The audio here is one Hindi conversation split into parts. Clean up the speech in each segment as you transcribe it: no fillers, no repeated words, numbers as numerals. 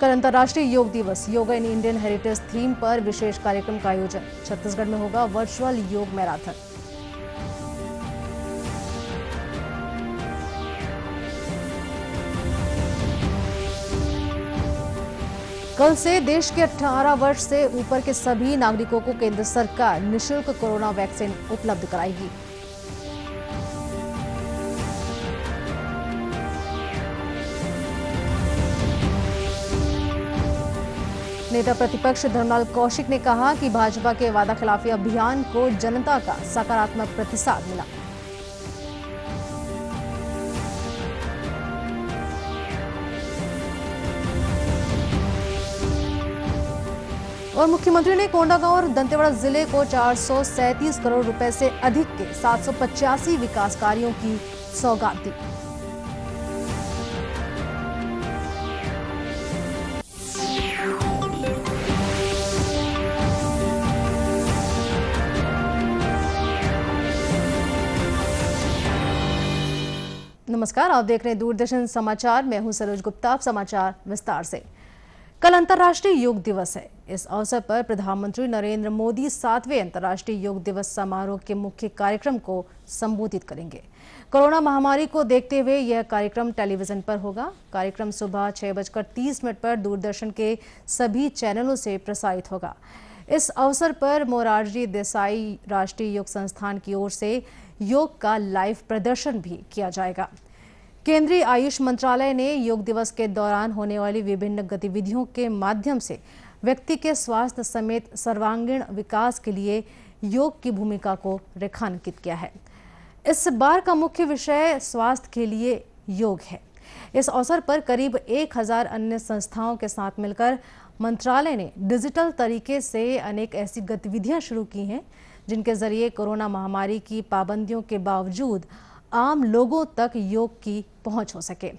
कल अंतर्राष्ट्रीय योग दिवस। Yoga in Indian heritage theme पर विशेष कार्यक्रम का आयोजन। छत्तीसगढ़ में होगा वर्चुअल योग मैराथन। कल से देश के 18 वर्ष से ऊपर के सभी नागरिकों को केंद्र सरकार निःशुल्क कोरोना वैक्सीन उपलब्ध कराएगी। नेता प्रतिपक्ष धर्मलाल कौशिक ने कहा कि भाजपा के वादाखिलाफी अभियान को जनता का सकारात्मक प्रतिसाद मिला। और मुख्यमंत्री ने कोंडागांव और दंतेवाड़ा जिले को 437 करोड़ रुपए से अधिक के 785 विकास कार्यों की सौगात दी। नमस्कार, आप देख रहे हैं दूरदर्शन समाचार। मैं हूं सरोज गुप्ता। अब समाचार विस्तार से। कल अंतर्राष्ट्रीय योग दिवस है। इस अवसर पर प्रधानमंत्री नरेंद्र मोदी 7वें अंतर्राष्ट्रीय योग दिवस समारोह के मुख्य कार्यक्रम को संबोधित करेंगे। कोरोना महामारी को देखते हुए यह कार्यक्रम टेलीविजन पर होगा। कार्यक्रम सुबह 6:30 पर दूरदर्शन के सभी चैनलों से प्रसारित होगा। इस अवसर पर मोरारजी देसाई राष्ट्रीय योग संस्थान की ओर से योग का लाइव प्रदर्शन भी किया जाएगा। केंद्रीय आयुष मंत्रालय ने योग दिवस के दौरान होने वाली विभिन्न गतिविधियों के माध्यम से व्यक्ति के स्वास्थ्य समेत सर्वांगीण विकास के लिए योग की भूमिका को रेखांकित किया है। इस बार का मुख्य विषय स्वास्थ्य के लिए योग है। इस अवसर पर करीब 1000 अन्य संस्थाओं के साथ मिलकर मंत्रालय ने डिजिटल तरीके से अनेक ऐसी गतिविधियां शुरू की हैं जिनके जरिए कोरोना महामारी की पाबंदियों के बावजूद आम लोगों तक योग की पहुंच हो सके।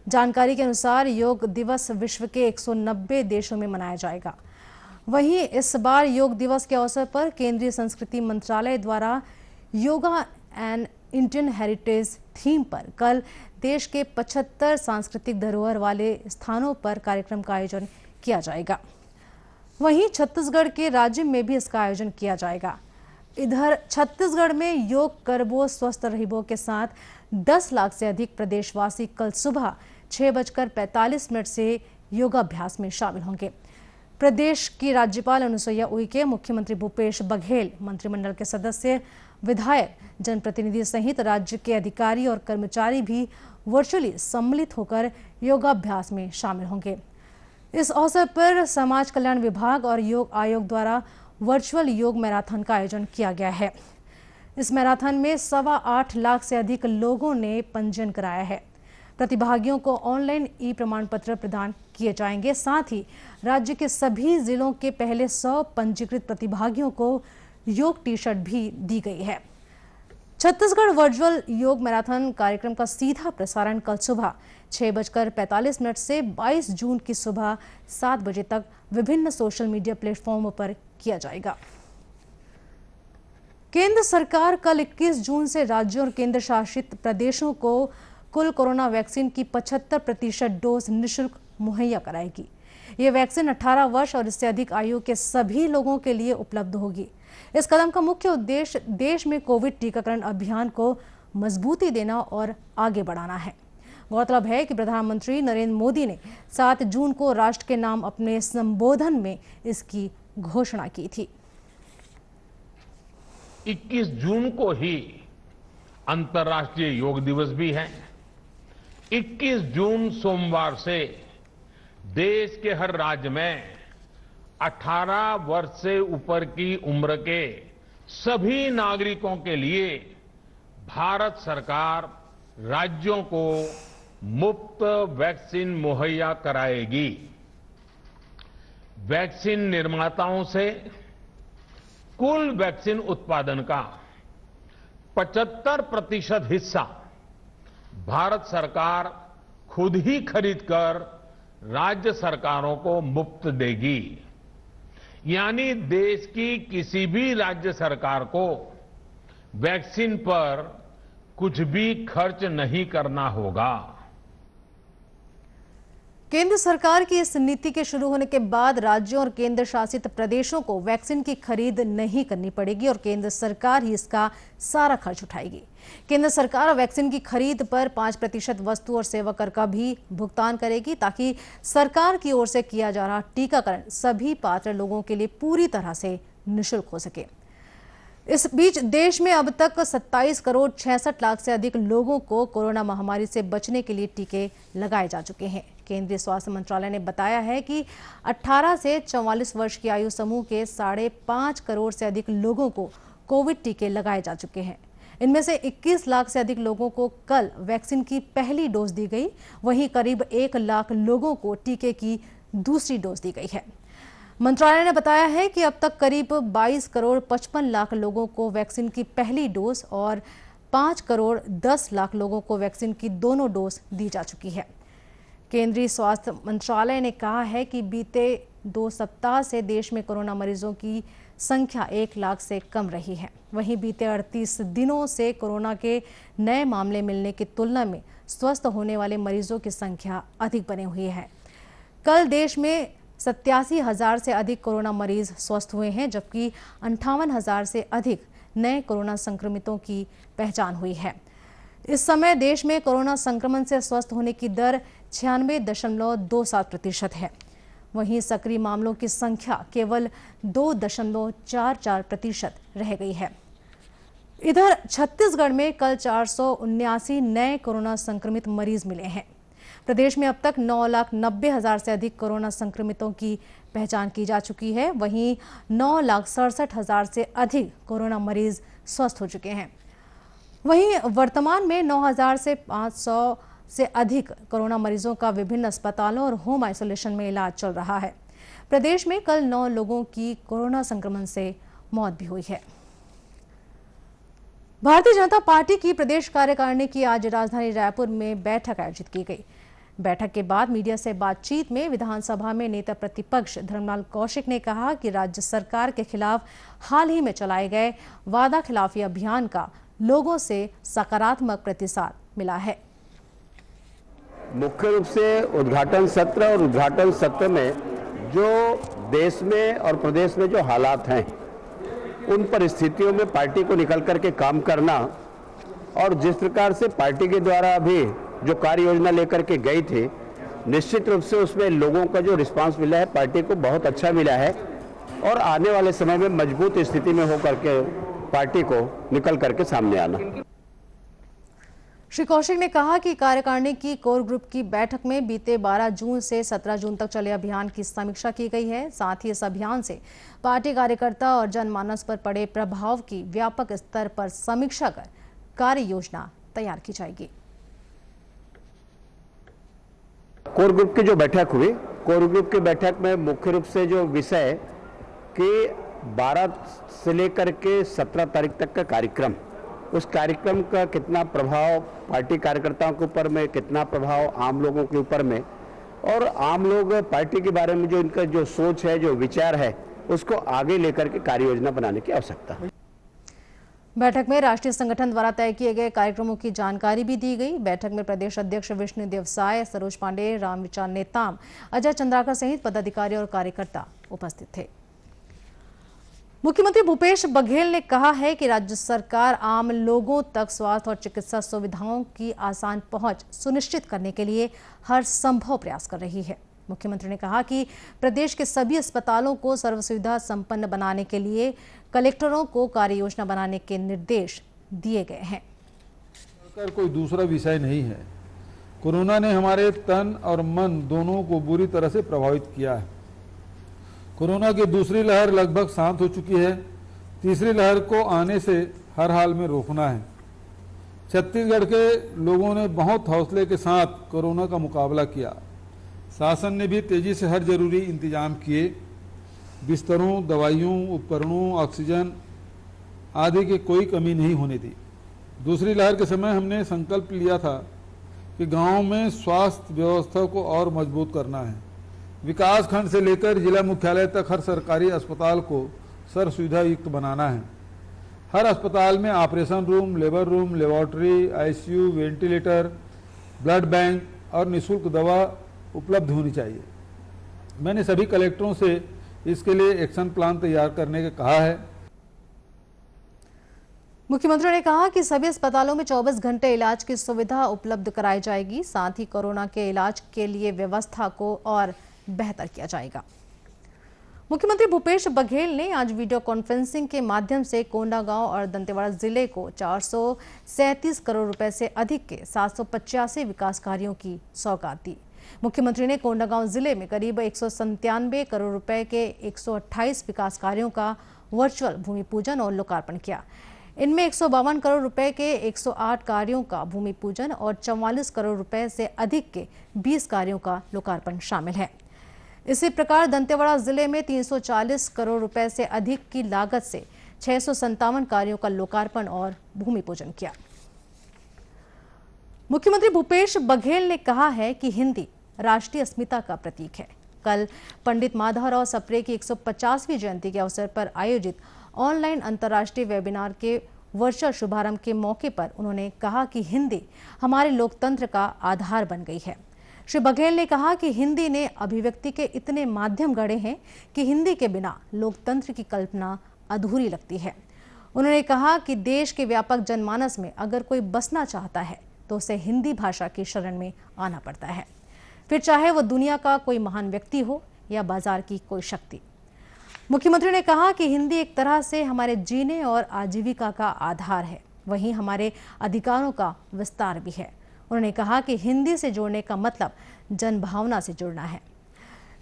जानकारी के अनुसार योग दिवस विश्व के 190 देशों में मनाया जाएगा। वहीं इस बार योग दिवस के अवसर पर केंद्रीय संस्कृति मंत्रालय द्वारा yoga and Indian heritage theme पर कल देश के 75 सांस्कृतिक धरोहर वाले स्थानों पर कार्यक्रम का आयोजन किया जाएगा। वहीं छत्तीसगढ़ के राज्य में भी इसका आयोजन किया जाएगा। इधर छत्तीसगढ़ में योग करबो स्वस्थ रहिबो के साथ 10 लाख से अधिक प्रदेशवासी कल सुबह 6:45 से योगाभ्यास में शामिल होंगे। प्रदेश की राज्यपाल अनुसुईया उइके, मुख्यमंत्री भूपेश बघेल, मंत्रिमंडल के सदस्य, विधायक, जनप्रतिनिधि सहित राज्य के अधिकारी और कर्मचारी भी वर्चुअली सम्मिलित होकर योगाभ्यास में शामिल होंगे। इस अवसर पर समाज कल्याण विभाग और योग आयोग द्वारा वर्चुअल योग मैराथन का आयोजन किया गया है। इस मैराथन में 8.25 लाख से अधिक लोगों ने पंजीयन कराया है। प्रतिभागियों को ऑनलाइन ई प्रमाण पत्र प्रदान किए जाएंगे। साथ ही राज्य के सभी जिलों के पहले 100 पंजीकृत प्रतिभागियों को योग टी शर्ट भी दी गई है। छत्तीसगढ़ वर्चुअल योग मैराथन कार्यक्रम का सीधा प्रसारण कल सुबह 6:45 से 22 जून की सुबह 7 बजे तक विभिन्न सोशल मीडिया प्लेटफॉर्मों पर किया जाएगा। केंद्र सरकार कल 21 जून से राज्यों और केंद्र शासित प्रदेशों को कुल कोरोना वैक्सीन की 75% डोज निःशुल्क मुहैया कराएगी। ये वैक्सीन 18 वर्ष और इससे अधिक आयु के सभी लोगों के लिए उपलब्ध होगी। इस कदम का मुख्य उद्देश्य देश में कोविड टीकाकरण अभियान को मजबूती देना और आगे बढ़ाना है। गौरतलब है कि प्रधानमंत्री नरेंद्र मोदी ने 7 जून को राष्ट्र के नाम अपने संबोधन में इसकी घोषणा की थी। 21 जून को ही अंतर्राष्ट्रीय योग दिवस भी है। 21 जून सोमवार से देश के हर राज्य में 18 वर्ष से ऊपर की उम्र के सभी नागरिकों के लिए भारत सरकार राज्यों को मुफ्त वैक्सीन मुहैया कराएगी। वैक्सीन निर्माताओं से कुल वैक्सीन उत्पादन का 75% हिस्सा भारत सरकार खुद ही खरीदकर राज्य सरकारों को मुफ्त देगी। यानी देश की किसी भी राज्य सरकार को वैक्सीन पर कुछ भी खर्च नहीं करना होगा। केंद्र सरकार की इस नीति के शुरू होने के बाद राज्यों और केंद्र शासित प्रदेशों को वैक्सीन की खरीद नहीं करनी पड़ेगी और केंद्र सरकार ही इसका सारा खर्च उठाएगी। केंद्र सरकार वैक्सीन की खरीद पर 5% वस्तु और सेवा कर का भी भुगतान करेगी ताकि सरकार की ओर से किया जा रहा टीकाकरण सभी पात्र लोगों के लिए पूरी तरह से निःशुल्क हो सके। इस बीच देश में अब तक 27 करोड़ 66 लाख से अधिक लोगों को कोरोना महामारी से बचने के लिए टीके लगाए जा चुके हैं। केंद्रीय स्वास्थ्य मंत्रालय ने बताया है कि 18 से 44 वर्ष की आयु समूह के 5.5 करोड़ से अधिक लोगों को कोविड टीके लगाए जा चुके हैं। इनमें से 21 लाख से अधिक लोगों को कल वैक्सीन की पहली डोज दी गई, वहीं करीब 1 लाख लोगों को टीके की दूसरी डोज दी गई है। मंत्रालय ने बताया है कि अब तक करीब 22 करोड़ 55 लाख लोगों को वैक्सीन की पहली डोज और 5 करोड़ 10 लाख लोगों को वैक्सीन की दोनों डोज दी जा चुकी है। केंद्रीय स्वास्थ्य मंत्रालय ने कहा है कि बीते 2 सप्ताह से देश में कोरोना मरीजों की संख्या 1 लाख से कम रही है। वहीं बीते 38 दिनों से कोरोना के नए मामले मिलने की तुलना में स्वस्थ होने वाले मरीजों की संख्या अधिक बनी हुई है। कल देश में 87,000 से अधिक कोरोना मरीज स्वस्थ हुए हैं, जबकि 58,000 से अधिक नए कोरोना संक्रमितों की पहचान हुई है। इस समय देश में कोरोना संक्रमण से स्वस्थ होने की दर 96.27% है। वहीं सक्रिय मामलों की संख्या केवल 2.44% रह गई है। इधर छत्तीसगढ़ में कल 479 नए कोरोना संक्रमित मरीज मिले हैं। प्रदेश में अब तक 9,90,000 से अधिक कोरोना संक्रमितों की पहचान की जा चुकी है। वहीं 9,67,000 से अधिक कोरोना मरीज स्वस्थ हो चुके हैं। वहीं वर्तमान में 9,000 से 500 से अधिक कोरोना मरीजों का विभिन्न अस्पतालों और होम आइसोलेशन में इलाज चल रहा है। प्रदेश में कल 9 लोगों की कोरोना संक्रमण से मौत भी हुई है। भारतीय जनता पार्टी की प्रदेश कार्यकारिणी की आज राजधानी रायपुर में बैठक आयोजित की गई। बैठक के बाद मीडिया से बातचीत में विधानसभा में नेता प्रतिपक्ष धर्मलाल कौशिक ने कहा कि राज्य सरकार के खिलाफ हाल ही में चलाए गए वादा खिलाफी अभियान का लोगों से सकारात्मक प्रतिसाद मिला है। मुख्य रूप से उद्घाटन सत्र और उद्घाटन सत्र में जो देश में और प्रदेश में जो हालात हैं उन परिस्थितियों में पार्टी को निकल करके काम करना और जिस प्रकार से पार्टी के द्वारा अभी जो कार्य योजना लेकर के गई थी, निश्चित रूप से उसमें लोगों का जो रिस्पांस मिला है पार्टी को बहुत अच्छा मिला है और आने वाले समय में मजबूत स्थिति में होकर के पार्टी को निकल करके सामने आना। श्री कौशिक ने कहा कि कार्यकारिणी की कोर ग्रुप की बैठक में बीते 12 जून से 17 जून तक चले अभियान की समीक्षा की गई है। साथ ही इस अभियान से पार्टी कार्यकर्ता और जनमानस पर पड़े प्रभाव की व्यापक स्तर पर समीक्षा कर कार्य योजना तैयार की जाएगी। कोर ग्रुप की जो बैठक हुई, कोर ग्रुप की बैठक में मुख्य रूप से जो विषय कि 12 से लेकर के 17 तारीख तक का कार्यक्रम, उस कार्यक्रम का कितना प्रभाव पार्टी कार्यकर्ताओं के ऊपर में, कितना प्रभाव आम लोगों के ऊपर में, और आम लोग पार्टी के बारे में जो इनका जो सोच है, जो विचार है, उसको आगे लेकर के कार्य योजना बनाने की आवश्यकता है। बैठक में राष्ट्रीय संगठन द्वारा तय किए गए कार्यक्रमों की जानकारी भी दी गई। बैठक में प्रदेश अध्यक्ष विष्णुदेव साय, सरोज पांडे, रामविचार नेताम, अजय चंद्राकर सहित पदाधिकारी और कार्यकर्ता उपस्थित थे। मुख्यमंत्री भूपेश बघेल ने कहा है कि राज्य सरकार आम लोगों तक स्वास्थ्य और चिकित्सा सुविधाओं की आसान पहुंच सुनिश्चित करने के लिए हर संभव प्रयास कर रही है। मुख्यमंत्री ने कहा कि प्रदेश के सभी अस्पतालों को सर्व सुविधा संपन्न बनाने के लिए कलेक्टरों को कार्य योजना बनाने के निर्देश दिए गए हैं। कोई दूसरा विषय नहीं है। कोरोना ने हमारे तन और मन दोनों को बुरी तरह से प्रभावित किया है। कोरोना की दूसरी लहर लगभग शांत हो चुकी है। तीसरी लहर को आने से हर हाल में रोकना है। छत्तीसगढ़ के लोगों ने बहुत हौसले के साथ कोरोना का मुकाबला किया। शासन ने भी तेजी से हर जरूरी इंतजाम किए। बिस्तरों, दवाइयों, उपकरणों, ऑक्सीजन आदि की कोई कमी नहीं होने दी। दूसरी लहर के समय हमने संकल्प लिया था कि गांव में स्वास्थ्य व्यवस्था को और मजबूत करना है। विकास खंड से लेकर जिला मुख्यालय तक हर सरकारी अस्पताल को सर्व सुविधा युक्त बनाना है। हर अस्पताल में operation room, labour room, laboratory, ICU, ventilator, blood bank और निःशुल्क दवा उपलब्ध होनी चाहिए। मैंने सभी कलेक्टरों से इसके लिए एक्शन प्लान तैयार करने का कहा है। मुख्यमंत्री ने कहा कि सभी अस्पतालों में 24 घंटे इलाज की सुविधा उपलब्ध कराई जाएगी। साथ ही कोरोना के इलाज के लिए व्यवस्था को और बेहतर किया जाएगा। मुख्यमंत्री भूपेश बघेल ने आज वीडियो कॉन्फ्रेंसिंग के माध्यम से कोंडागांव और दंतेवाड़ा जिले को 437 करोड़ रुपए से अधिक के 785 विकास कार्यों की सौगात दी। मुख्यमंत्री ने कोंडागांव जिले में करीब 197 करोड़ रुपए के 128 विकास कार्यों का वर्चुअल भूमि पूजन और लोकार्पण किया। इनमें 152 करोड़ रुपए के 108 कार्यों का भूमि पूजन और 44 करोड़ रुपए से अधिक के 20 कार्यों का लोकार्पण शामिल है। इसी प्रकार दंतेवाड़ा जिले में 340 करोड़ रुपए से अधिक की लागत से 657 कार्यों का लोकार्पण और भूमि पूजन किया। मुख्यमंत्री भूपेश बघेल ने कहा है कि हिंदी राष्ट्रीय अस्मिता का प्रतीक है। कल पंडित माधवराव सप्रे की 150वीं जयंती के अवसर पर आयोजित ऑनलाइन अंतर्राष्ट्रीय वेबिनार के वर्चुअल शुभारंभ के मौके पर उन्होंने कहा कि हिंदी हमारे लोकतंत्र का आधार बन गई है। श्री बघेल ने कहा कि हिंदी ने अभिव्यक्ति के इतने माध्यम गढ़े हैं कि हिंदी के बिना लोकतंत्र की कल्पना अधूरी लगती है। उन्होंने कहा कि देश के व्यापक जनमानस में अगर कोई बसना चाहता है तो उसे हिंदी भाषा की शरण में आना पड़ता है, फिर चाहे वो दुनिया का कोई महान व्यक्ति हो या बाजार की कोई शक्ति। मुख्यमंत्री ने कहा कि हिंदी एक तरह से हमारे जीने और आजीविका का आधार है, वहीं हमारे अधिकारों का विस्तार भी है। उन्होंने कहा कि हिंदी से जोड़ने का मतलब जनभावना से जुड़ना है।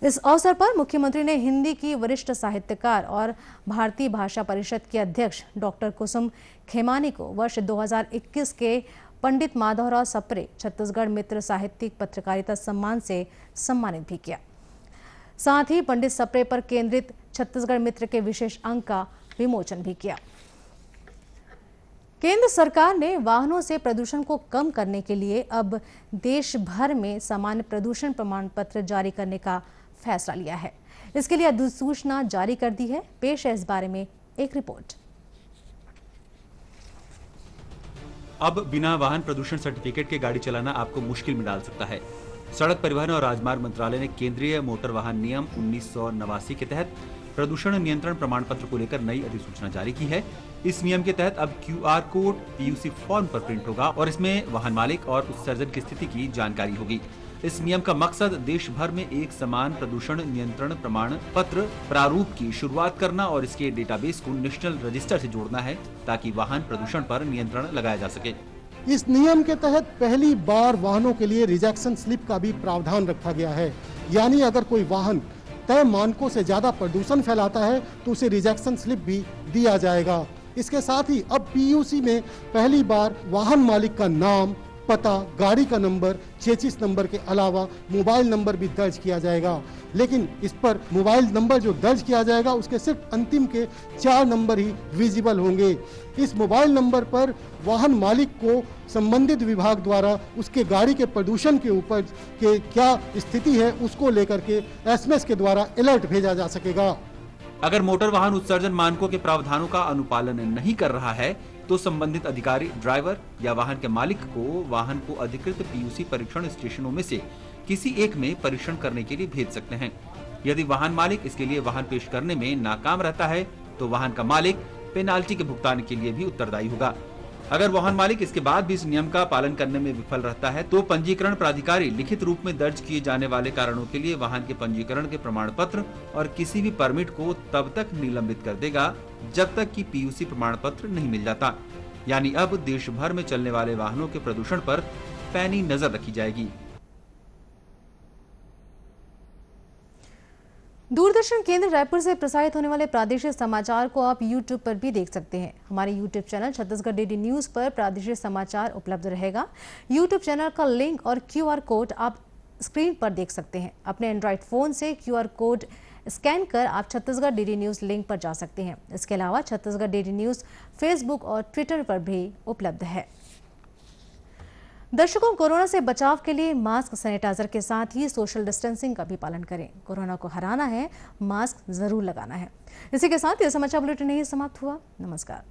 इस अवसर पर मुख्यमंत्री ने हिंदी की वरिष्ठ साहित्यकार और भारतीय भाषा परिषद के अध्यक्ष डॉक्टर कुसुम खेमानी को वर्ष 2021 के पंडित माधवराव सप्रे छत्तीसगढ़ मित्र साहित्यिक पत्रकारिता सम्मान से सम्मानित भी किया। साथ ही पंडित सप्रे पर केंद्रित छत्तीसगढ़ मित्र के विशेष अंक का विमोचन भी किया। केंद्र सरकार ने वाहनों से प्रदूषण को कम करने के लिए अब देश भर में सामान्य प्रदूषण प्रमाण पत्र जारी करने का फैसला लिया है। इसके लिए अधिसूचना जारी कर दी है। पेश है इस बारे में एक रिपोर्ट। अब बिना वाहन प्रदूषण सर्टिफिकेट के गाड़ी चलाना आपको मुश्किल में डाल सकता है। सड़क परिवहन और राजमार्ग मंत्रालय ने केंद्रीय मोटर वाहन नियम 1989 के तहत प्रदूषण नियंत्रण प्रमाण पत्र को लेकर नई अधिसूचना जारी की है। इस नियम के तहत अब QR कोड PUC फॉर्म पर प्रिंट होगा और इसमें वाहन मालिक और उत्सर्जन की स्थिति की जानकारी होगी। इस नियम का मकसद देश भर में एक समान प्रदूषण नियंत्रण प्रमाण पत्र प्रारूप की शुरुआत करना और इसके डेटाबेस को नेशनल रजिस्टर से जोड़ना है, ताकि वाहन प्रदूषण पर नियंत्रण लगाया जा सके। इस नियम के तहत पहली बार वाहनों के लिए रिजेक्शन स्लिप का भी प्रावधान रखा गया है। यानी अगर कोई वाहन तय मानकों से ज्यादा प्रदूषण फैलाता है तो उसे रिजेक्शन स्लिप भी दिया जाएगा। इसके साथ ही अब PUC में पहली बार वाहन मालिक का नाम, पता, गाड़ी का नंबर, चेसिस नंबर के अलावा मोबाइल नंबर भी दर्ज किया जाएगा। लेकिन इस पर मोबाइल नंबर जो दर्ज किया जाएगा उसके सिर्फ अंतिम के 4 नंबर ही विजिबल होंगे। इस मोबाइल नंबर पर वाहन मालिक को संबंधित विभाग द्वारा उसके गाड़ी के प्रदूषण के ऊपर के क्या स्थिति है उसको लेकर के SMS के द्वारा अलर्ट भेजा जा सकेगा। अगर मोटर वाहन उत्सर्जन मानकों के प्रावधानों का अनुपालन नहीं कर रहा है तो संबंधित अधिकारी ड्राइवर या वाहन के मालिक को वाहन को अधिकृत PUC परीक्षण स्टेशनों में से किसी एक में परीक्षण करने के लिए भेज सकते हैं। यदि वाहन मालिक इसके लिए वाहन पेश करने में नाकाम रहता है तो वाहन का मालिक पेनाल्टी के भुगतान के लिए भी उत्तरदायी होगा। अगर वाहन मालिक इसके बाद भी इस नियम का पालन करने में विफल रहता है तो पंजीकरण प्राधिकारी लिखित रूप में दर्ज किए जाने वाले कारणों के लिए वाहन के पंजीकरण के प्रमाण पत्र और किसी भी परमिट को तब तक निलंबित कर देगा जब तक कि PUC प्रमाण पत्र नहीं मिल जाता। यानी अब देश भर में चलने वाले वाहनों के प्रदूषण पर पैनी नजर रखी जाएगी। दूरदर्शन केंद्र रायपुर से प्रसारित होने वाले प्रादेशिक समाचार को आप YouTube पर भी देख सकते हैं। हमारे YouTube channel Chhattisgarh DD news पर प्रादेशिक समाचार उपलब्ध रहेगा। YouTube चैनल का लिंक और QR कोड आप स्क्रीन पर देख सकते हैं। अपने एंड्रॉइड फोन से QR कोड स्कैन कर आप छत्तीसगढ़ DD न्यूज लिंक पर जा सकते हैं। इसके अलावा छत्तीसगढ़ DD न्यूज फेसबुक और ट्विटर पर भी उपलब्ध है। दर्शकों, कोरोना से बचाव के लिए मास्क, सैनिटाइजर के साथ ही सोशल डिस्टेंसिंग का भी पालन करें। कोरोना को हराना है, मास्क जरूर लगाना है। इसी के साथ यह समाचार बुलेटिन यही समाप्त हुआ। नमस्कार।